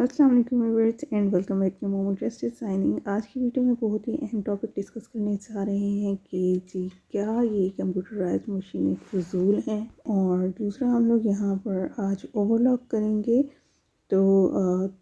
अस्सलाम वालेकुम viewers and welcome back to Momo Justice Signing. आज की वीडियो में बहुत ही अहम टॉपिक डिस्कस करने जा रहे हैं कि जी क्या ये कंप्यूटराइज्ड मशीनें फजूल हैं, और दूसरा हम लोग यहाँ पर आज ओवरलॉक करेंगे। तो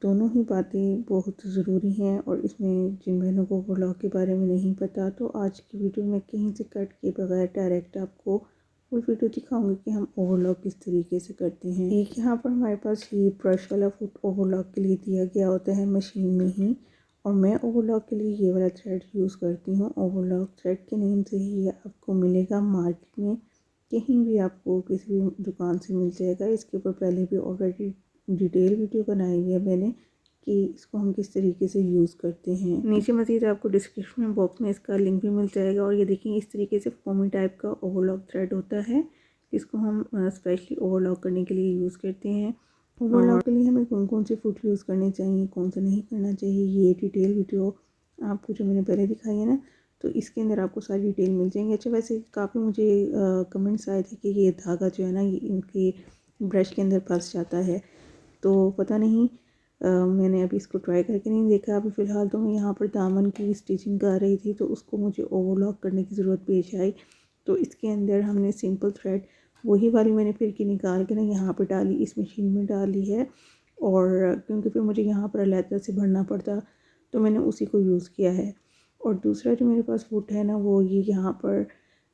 दोनों ही बातें बहुत ज़रूरी हैं, और इसमें जिन बहनों को ओवरलॉक के बारे में नहीं पता तो आज की वीडियो में कहीं से कट के बगैर डायरेक्ट आपको फुल वीडियो दिखाऊंगी कि हम ओवरलॉक किस तरीके से करते हैं। एक यहाँ पर हमारे पास ये ब्रश वाला फुट ओवरलॉक के लिए दिया गया होता है मशीन में ही, और मैं ओवरलॉक के लिए ये वाला थ्रेड यूज़ करती हूँ। ओवरलॉक थ्रेड के नेम से ही ये आपको मिलेगा मार्केट में, कहीं भी आपको किसी भी दुकान से मिल जाएगा। इसके ऊपर पहले भी ऑलरेडी डिटेल वीडियो बनाई हुई है मैंने कि इसको हम किस तरीके से यूज़ करते हैं। नीचे मज़ीद आपको डिस्क्रिप्शन बॉक्स में इसका लिंक भी मिल जाएगा। और ये देखिए इस तरीके से फोमी टाइप का ओवरलॉक थ्रेड होता है, इसको हम स्पेशली ओवरलॉक करने के लिए यूज़ करते हैं। ओवरलॉक के लिए हमें कौन कौन से फुट यूज़ करने चाहिए, कौन सा नहीं करना चाहिए, ये डिटेल वीडियो आपको जो मैंने पहले दिखाई है ना, तो इसके अंदर आपको सारी डिटेल मिल जाएंगी। अच्छा, वैसे काफ़ी मुझे कमेंट्स आए थे कि ये धागा जो है ना ये इनके ब्रश के अंदर फंस जाता है, तो पता नहीं मैंने अभी इसको ट्राई करके नहीं देखा। अभी फ़िलहाल तो मैं यहाँ पर दामन की स्टिचिंग कर रही थी, तो उसको मुझे ओवरलॉक करने की ज़रूरत पेश आई। तो इसके अंदर हमने सिंपल थ्रेड वही वाली मैंने फिर की निकाल के ना यहाँ पर डाली, इस मशीन में डाली है। और क्योंकि फिर मुझे यहाँ पर अलहदा से भरना पड़ता, तो मैंने उसी को यूज़ किया है। और दूसरा जो मेरे पास फुट है ना, वो ये यहाँ पर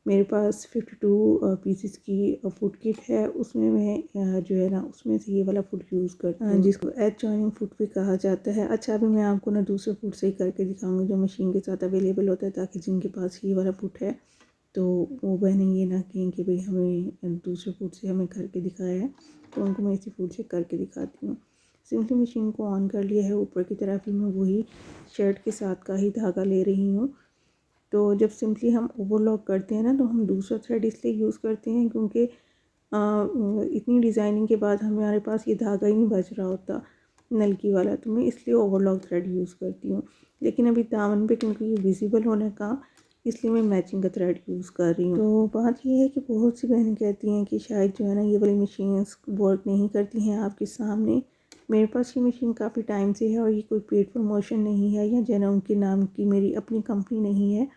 मेरे पास 52 पीसेस की फुट किट है। उसमें मैं जो है ना उसमें से ये वाला फुट यूज़ करती हूँ, जिसको एज जॉइनिंग फुट भी कहा जाता है। अच्छा, अभी मैं आपको ना दूसरे फुट से ही करके दिखाऊंगी जो मशीन के साथ अवेलेबल होता है, ताकि जिनके पास ये वाला फुट है तो वो बहनें ये ना कहें कि भाई हमें दूसरे फुट से हमें करके दिखाया है, तो उनको मैं इसी फुट से करके दिखाती हूँ। सिंपली मशीन को ऑन कर लिया है, ऊपर की तरफ ही मैं वही शर्ट के साथ का ही धागा ले रही हूँ। तो जब सिंपली हम ओवरलॉक करते हैं ना, तो हम दूसरा थ्रेड इसलिए यूज़ करते हैं क्योंकि इतनी डिज़ाइनिंग के बाद हमारे पास ये धागा ही नहीं बच रहा होता नलकी वाला, तो मैं इसलिए ओवरलॉक थ्रेड यूज़ करती हूँ। लेकिन अभी दामन पे क्योंकि ये विजिबल होने का, इसलिए मैं मैचिंग का थ्रेड यूज़ कर रही हूँ। तो बात ये है कि बहुत सी बहनें कहती हैं कि शायद जो है ना ये वाली मशीन वर्क नहीं करती हैं आपके सामने। मेरे पास ये मशीन काफ़ी टाइम से है, और ये कोई पेड प्रमोशन नहीं है या जो ना उनके नाम की मेरी अपनी कंपनी नहीं है।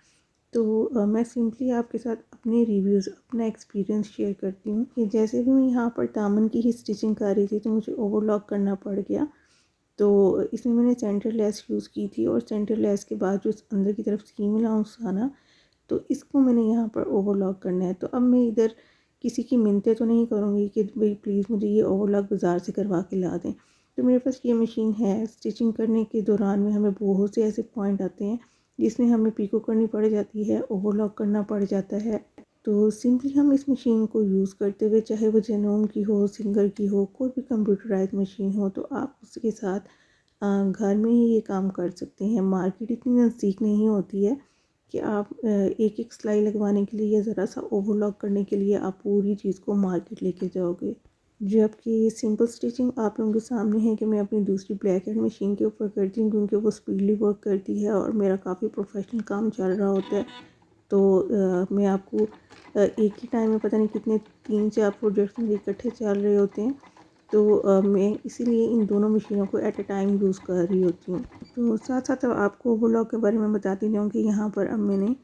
तो मैं सिंपली आपके साथ अपने रिव्यूज़, अपना एक्सपीरियंस शेयर करती हूँ कि जैसे भी मैं यहाँ पर दामन की ही स्टिचिंग कर रही थी, तो मुझे ओवरलॉक करना पड़ गया। तो इसमें मैंने सेंटर लेस यूज़ की थी, और सेंटर लेस के बाद जो अंदर की तरफ सीम अलाउंस था ना, तो इसको मैंने यहाँ पर ओवरलॉक करना है। तो अब मैं इधर किसी की मिन्नतें तो नहीं करूँगी कि भाई प्लीज़ मुझे ये ओवरलॉक बाज़ार से करवा के ला दें। तो मेरे पास ये मशीन है। स्टिचिंग करने के दौरान में हमें बहुत से ऐसे पॉइंट आते हैं जिसमें हमें पीको करनी पड़ जाती है, ओवरलॉक करना पड़ जाता है। तो सिंपली हम इस मशीन को यूज़ करते हुए, चाहे वो जेनोम की हो, सिंगर की हो, कोई भी कंप्यूटराइज मशीन हो, तो आप उसके साथ घर में ही ये काम कर सकते हैं। मार्केट इतनी नज़दीक नहीं होती है कि आप एक एक सिलाई लगवाने के लिए या ज़रा सा ओवरलॉक करने के लिए आप पूरी चीज़ को मार्केट लेके जाओगे। जबकि सिंपल स्टिचिंग आप लोगों के सामने है कि मैं अपनी दूसरी ब्लैक एंड मशीन के ऊपर करती हूँ, क्योंकि वो स्पीडली वर्क करती है और मेरा काफ़ी प्रोफेशनल काम चल रहा होता है। तो मैं आपको एक ही टाइम में पता नहीं कितने 3-4 प्रोजेक्ट्स मेरे इकट्ठे चल रहे होते हैं, तो मैं इसीलिए इन दोनों मशीनों को एट अ टाइम यूज़ कर रही होती हूँ। तो साथ साथ आपको ओवरलॉक के बारे में बताती जाऊँ कि यहाँ पर अब मैंने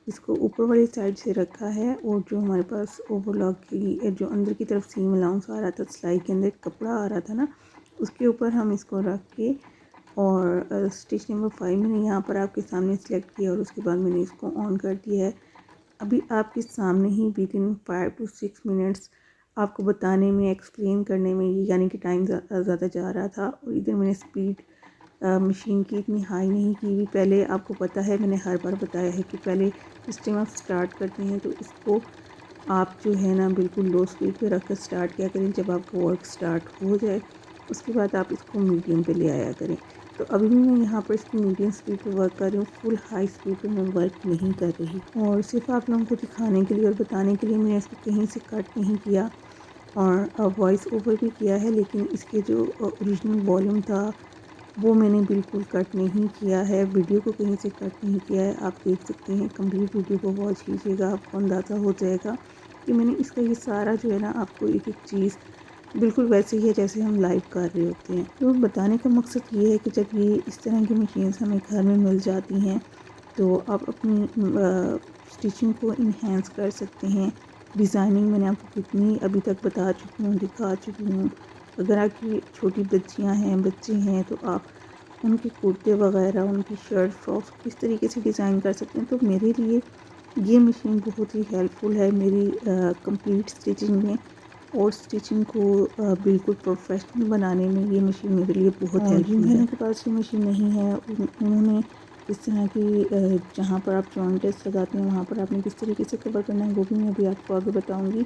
इसको ऊपर वाली साइड से रखा है, और जो हमारे पास ओवरलॉक की जो अंदर की तरफ सीम अलाउंस आ रहा था, सिलाई के अंदर कपड़ा आ रहा था ना, उसके ऊपर हम इसको रख के, और स्टिच नंबर 5 मैंने यहाँ पर आपके सामने सेलेक्ट किया, और उसके बाद मैंने इसको ऑन कर दिया है। अभी आपके सामने ही विद इन 5 to 6 मिनट्स आपको बताने में, एक्सप्लेन करने में, ये यानी कि टाइम ज़्यादा जा रहा था। और इधर मैंने स्पीड मशीन की इतनी हाई नहीं की हुई। पहले आपको पता है, मैंने हर बार बताया है कि पहले जिस टाइम आप स्टार्ट करते हैं तो इसको आप जो है ना बिल्कुल लो स्पीड पे रख कर स्टार्ट किया करें। जब आपका वर्क स्टार्ट हो जाए उसके बाद आप इसको मीडियम पे ले आया करें। तो अभी भी मैं यहाँ पर इसकी मीडियम स्पीड पे वर्क कर रही हूँ, फुल हाई स्पीड पे मैं वर्क नहीं कर रही। और सिर्फ आप लोगों को दिखाने के लिए और बताने के लिए मैंने इसको कहीं से कट नहीं किया, और वॉइस ओवर भी किया है, लेकिन इसके जो ओरिजिनल वॉल्यूम था वो मैंने बिल्कुल कट नहीं किया है। वीडियो को कहीं से कट नहीं किया है। आप देख सकते हैं, कंप्लीट वीडियो को वॉच कीजिएगा, आपको अंदाज़ा हो जाएगा कि मैंने इसका ये सारा जो है ना आपको एक एक चीज़ बिल्कुल वैसे ही है जैसे हम लाइव कर रहे होते हैं। तो बताने का मकसद ये है कि जब ये इस तरह की मशीन्स हमें घर में मिल जाती हैं तो आप अपनी स्टिचिंग को इन्हेंस कर सकते हैं। डिज़ाइनिंग मैंने आपको कितनी अभी तक बता चुकी हूँ, दिखा चुकी हूँ। अगर आपकी छोटी बच्चियाँ हैं, बच्चे हैं, तो आप उनके कुर्ते वगैरह, उनकी शर्ट, फ्रॉक्स किस तरीके से डिज़ाइन कर सकते हैं। तो मेरे लिए ये मशीन बहुत ही हेल्पफुल है मेरी कंप्लीट स्टिचिंग में, और स्टिचिंग को बिल्कुल प्रोफेशनल बनाने में ये मशीन मेरे लिए बहुत हेल्पफुल है। जिन के पास ये मशीन नहीं है उन्होंने इस तरह की जहाँ पर आप जॉइंट टेस्ट लगाते हैं वहाँ पर आपने किस तरीके से कवर करना है वो भी मैं अभी आपको आगे बताऊँगी।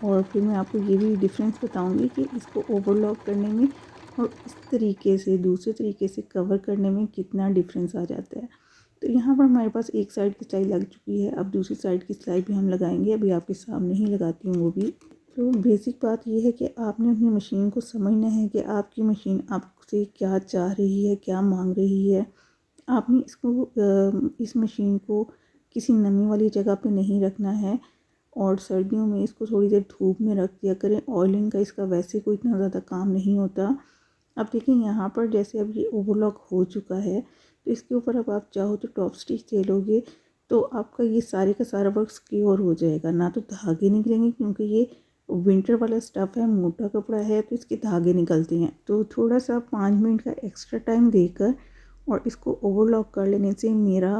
और फिर मैं आपको ये भी डिफरेंस बताऊँगी कि इसको ओवरलॉक करने में और इस तरीके से दूसरे तरीके से कवर करने में कितना डिफरेंस आ जाता है। तो यहाँ पर हमारे पास एक साइड की सिलाई लग चुकी है, अब दूसरी साइड की सिलाई भी हम लगाएंगे। अभी आपके सामने ही लगाती हूँ वो भी। तो बेसिक बात यह है कि आपने अपनी मशीन को समझना है कि आपकी मशीन आपसे क्या चाह रही है, क्या मांग रही है। आपने इस मशीन को किसी नमी वाली जगह पे नहीं रखना है, और सर्दियों में इसको थोड़ी देर धूप में रख दिया करें। ऑयलिंग का इसका वैसे कोई इतना ज़्यादा काम नहीं होता। अब देखिए यहाँ पर जैसे अब ये ओवरलॉक हो चुका है तो इसके ऊपर अब आप चाहो तो टॉप स्टिच दे लोगे तो आपका ये सारे का सारा वर्क सिक्योर हो जाएगा। ना तो धागे निकलेंगे क्योंकि ये विंटर वाला स्टफ़ है, मोटा कपड़ा है, तो इसके धागे निकलते हैं। तो थोड़ा सा 5 मिनट का एक्स्ट्रा टाइम देकर और इसको ओवरलॉक कर लेने से मेरा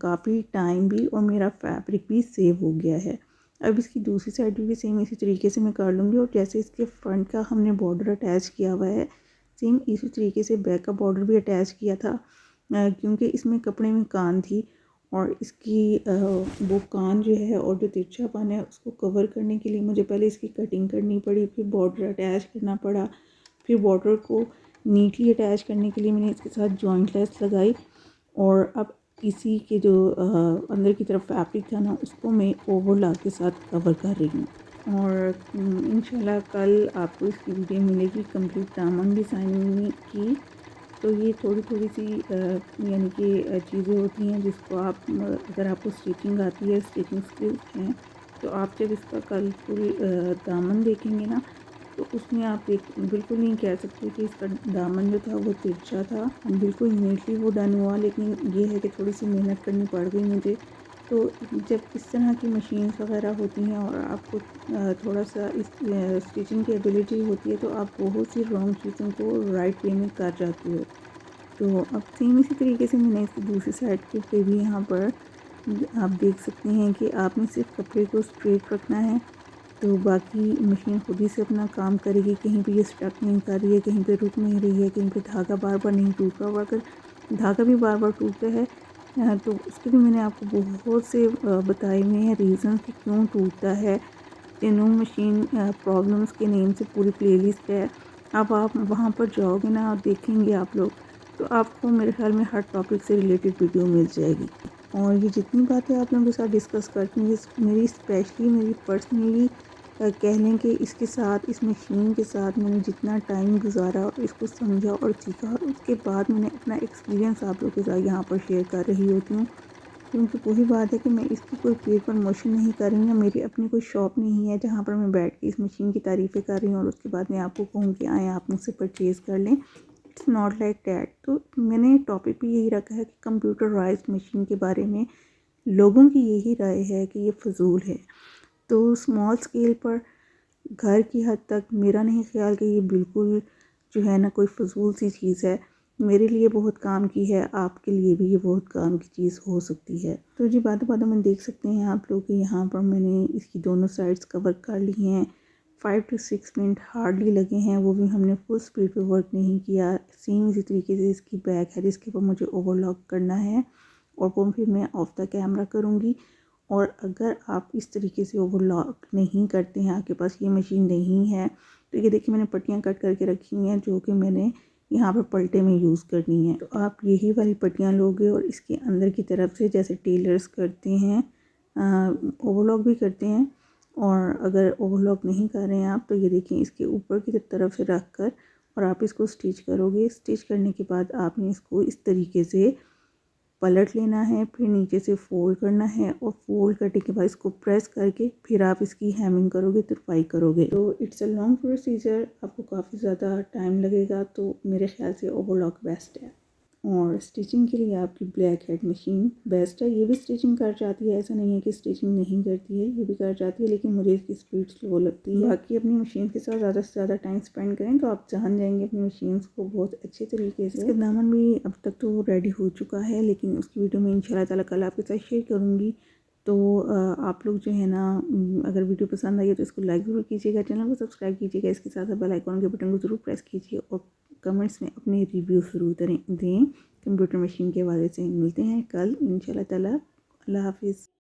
काफ़ी टाइम भी और मेरा फैब्रिक भी सेव हो गया है। अब इसकी दूसरी साइड भी सेम इसी तरीके से मैं कर लूँगी, और जैसे इसके फ्रंट का हमने बॉर्डर अटैच किया हुआ है सेम इसी तरीके से बैक का बॉर्डर भी अटैच किया था, क्योंकि इसमें कपड़े में कान थी और इसकी वो कान जो है और जो तिरछापन है उसको कवर करने के लिए मुझे पहले इसकी कटिंग करनी पड़ी, फिर बॉर्डर अटैच करना पड़ा, फिर बॉर्डर को नीटली अटैच करने के लिए मैंने इसके साथ जॉइंट लेस लगाई। और अब इसी के जो अंदर की तरफ फैब्रिक था ना उसको मैं ओवरलॉक के साथ कवर कर रही हूँ। और इंशाल्लाह कल आपको इसकी वीडियो मिलेगी कंप्लीट दामन डिज़ाइनिंग की। तो ये थोड़ी थोड़ी सी यानी कि चीज़ें होती हैं जिसको आप अगर आपको स्टिचिंग आती है, स्टिचिंग स्किल्स हैं, तो आप जब इसका कल फुल दामन देखेंगे ना तो उसमें आप बिल्कुल नहीं कह सकते कि इसका दामन जो था वो तिरछा था। बिल्कुल नीटली वो डन हुआ, लेकिन ये है कि थोड़ी सी मेहनत करनी पड़ गई मुझे। तो जब इस तरह की मशीन्स वगैरह होती हैं और आपको थोड़ा सा इस स्टिचिंग की एबिलिटी होती है तो आप बहुत सी रॉन्ग चीज़ों को राइट वे में कर जाते हो। तो अब सेम इसी तरीके से मैंने इसकी दूसरी साइड के पे भी यहाँ पर आप देख सकते हैं कि आपने सिर्फ कपड़े को स्ट्रेट रखना है, तो बाकी मशीन खुद ही से अपना काम करेगी। कहीं पे ये स्टक नहीं कर रही है, कहीं पे रुक नहीं रही है, कहीं पे धागा बार बार नहीं टूट रहा। और अगर धागा भी बार बार टूटता है तो उसके भी मैंने आपको बहुत से बताए हुए हैं रीज़न कि क्यों टूटता है। तीनों मशीन प्रॉब्लम्स के नेम से पूरी प्लेलिस्ट है। अब आप वहाँ पर जाओगे ना और देखेंगे आप लोग तो आपको मेरे ख्याल में हर टॉपिक से रिलेटेड वीडियो मिल जाएगी। और ये जितनी बातें आप लोगों के साथ डिस्कस करती हूँ मेरी स्पेशली मेरी पर्सनली कह लें कि इसके साथ इस मशीन के साथ मैंने जितना टाइम गुजारा और इसको समझा और सीखा, और उसके बाद मैंने अपना एक्सपीरियंस आप लोगों के साथ यहाँ पर शेयर कर रही होती हूँ। क्योंकि वही बात है कि मैं इसकी कोई पेड प्रमोशन नहीं कर रही हूँ, मेरी अपनी कोई शॉप नहीं है जहाँ पर मैं बैठ के इस मशीन की तारीफ़ें कर रही हूँ और उसके बाद मैं आपको कहूँ कि आए आप मुझसे परचेज़ कर लें। It's not like that. तो मैंने टॉपिक भी यही रखा है कि कंप्यूटराइज्ड मशीन के बारे में लोगों की यही राय है कि ये फ़जूल है। तो स्मॉल स्केल पर घर की हद तक मेरा नहीं ख्याल कि ये बिल्कुल जो है ना कोई फ़जूल सी चीज़ है। मेरे लिए बहुत काम की है, आपके लिए भी ये बहुत काम की चीज़ हो सकती है। तो जी बातों बातों में देख सकते हैं आप लोग कि यहाँ पर मैंने इसकी दोनों साइड्स कवर कर ली हैं। 5 to 6 मिनट हार्डली लगे हैं, वो भी हमने फुल स्पीड पे वर्क नहीं किया। सेम इसी तरीके से इसकी बैक है जिसके ऊपर मुझे ओवरलॉक करना है, और वो फिर मैं ऑफ द कैमरा करूँगी। और अगर आप इस तरीके से ओवरलॉक नहीं करते हैं, आपके पास ये मशीन नहीं है, तो ये देखिए मैंने पट्टियाँ कट करके रखी हुई हैं जो कि मैंने यहाँ पर पलटे में यूज़ करनी है। तो आप यही वाली पट्टियाँ लोगे और इसके अंदर की तरफ से जैसे टेलर्स करते हैं ओवरलॉक भी करते हैं। और अगर ओवरलॉक नहीं कर रहे हैं आप तो ये देखिए इसके ऊपर की तरफ से रख कर और आप इसको स्टिच करोगे। स्टिच करने के बाद आपने इसको इस तरीके से पलट लेना है, फिर नीचे से फोल्ड करना है और फोल्ड करने के बाद इसको प्रेस करके फिर आप इसकी हेमिंग करोगे, तुरपाई करोगे। तो इट्स अ लॉन्ग प्रोसीजर, आपको काफ़ी ज़्यादा टाइम लगेगा, तो मेरे ख्याल से ओवरलॉक बेस्ट है। और स्टिचिंग के लिए आपकी ब्लैक हेड मशीन बेस्ट है। ये भी स्टिचिंग कर जाती है, ऐसा नहीं है कि स्टिचिंग नहीं करती है, ये भी कर जाती है, लेकिन मुझे इसकी स्पीड स्लो लगती है। बाकी अपनी मशीन के साथ ज़्यादा से ज़्यादा टाइम स्पेंड करें तो आप जान जाएंगे अपनी मशीन को बहुत अच्छे तरीके से। इसका दामन भी अब तक तो रेडी हो चुका है, लेकिन उसकी वीडियो मैं इंशाल्लाह ताला कल आपके साथ शेयर करूँगी। तो आप लोग जो है ना, अगर वीडियो पसंद आई है तो इसको लाइक ज़रूर कीजिएगा, चैनल को सब्सक्राइब कीजिएगा, इसके साथ बेल आइकॉन के बटन को ज़रूर प्रेस कीजिए और कमेंट्स में अपने रिव्यू ज़रूर दें कंप्यूटर मशीन के हवाले से। मिलते हैं कल इंशाल्लाह ताला। अल्लाह हाफिज़।